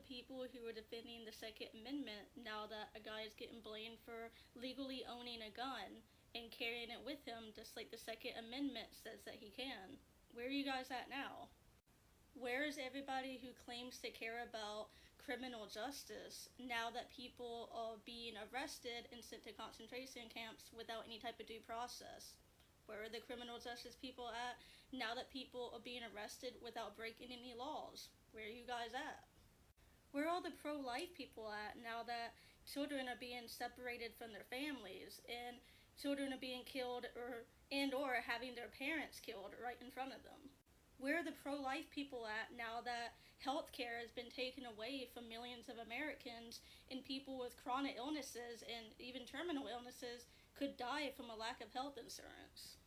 people who are defending the Second Amendment now that a guy is getting blamed for legally owning a gun and carrying it with him just like the Second Amendment says that he can? Where are you guys at now? Where is everybody who claims to care about criminal justice now that people are being arrested and sent to concentration camps without any type of due process? Where are the criminal justice people at now that people are being arrested without breaking any laws? Where are you guys at? Where are all the pro-life people at now that children are being separated from their families and children are being killed or having their parents killed right in front of them? Where are the pro-life people at now that healthcare has been taken away from millions of Americans and people with chronic illnesses and even terminal illnesses could die from a lack of health insurance?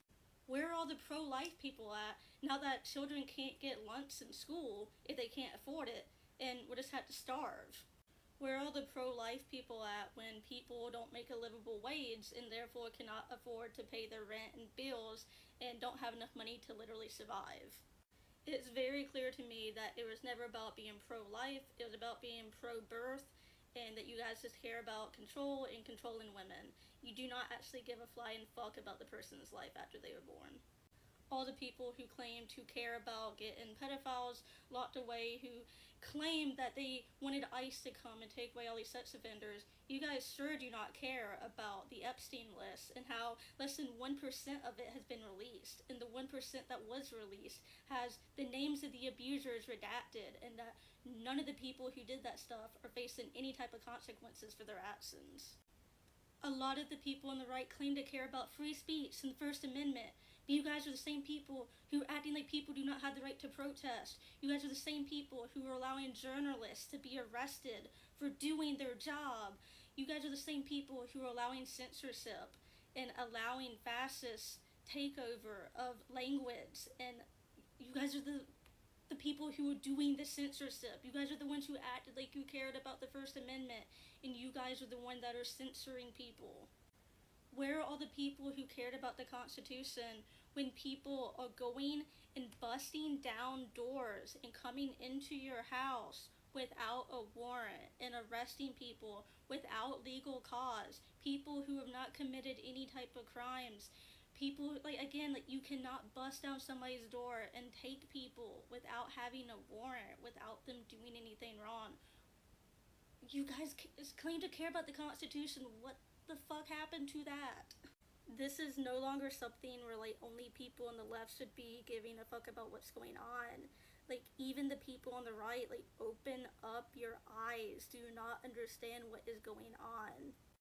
Where are all the pro-life people at now that children can't get lunch in school if they can't afford it and will just have to starve? Where are all the pro-life people at when people don't make a livable wage and therefore cannot afford to pay their rent and bills and don't have enough money to literally survive? It's very clear to me that it was never about being pro-life, it was about being pro-birth, and that you guys just care about control and controlling women. You do not actually give a flying fuck about the person's life after they were born. All the people who claim to care about getting pedophiles locked away, who claim that they wanted ICE to come and take away all these sex offenders, you guys sure do not care about the Epstein list and how less than 1% of it has been released. And the 1% that was released has the names of the abusers redacted, and that none of the people who did that stuff are facing any type of consequences for their actions. A lot of the people on the right claim to care about free speech and the First Amendment, but you guys are the same people who are acting like people do not have the right to protest. You guys are the same people who are allowing journalists to be arrested for doing their job. You guys are the same people who are allowing censorship and allowing fascist takeover of language. And you guys are the people who are doing the censorship. You guys are the ones who acted like you cared about the First Amendment, and you guys are the ones that are censoring people. Where are all the people who cared about the Constitution when people are going and busting down doors and coming into your house without a warrant and arresting people without legal cause? People who have not committed any type of crimes. People, you cannot bust down somebody's door and take people without having a warrant, without them doing anything wrong. You guys claim to care about the Constitution. What the fuck happened to that? This is no longer something where only people on the left should be giving a fuck about what's going on. Even the people on the right, open up your eyes. Do not understand what is going on.